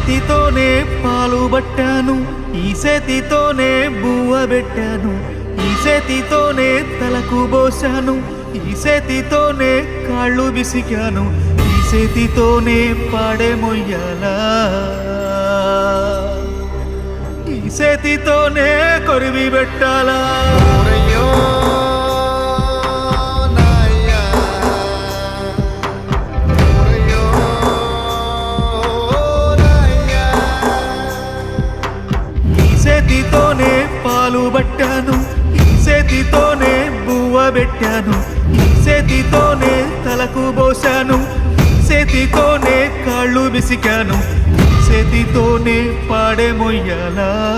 చేతితోనే పాలు పట్టాను, ఈ చేతితోనే బువ్వ పెట్టాను, ఈ చేతితోనే తలకు పోశాను, ఈ చేతితోనే కాళ్ళు విసికాను, ఈ చేతితోనే పాడే మొయ్యాలా, ఈ చేతితోనే కొరివి పెట్టాలా. చేతితోనే పాలు పట్టాను, ఈ చేతితోనే బువ్వ పెట్టాను, ఈ చేతితోనే తలకు పోశాను, ఈ చేతితోనే కాళ్ళు విసికాను, ఈ చేతితోనే పాడే మొయ్యాలా.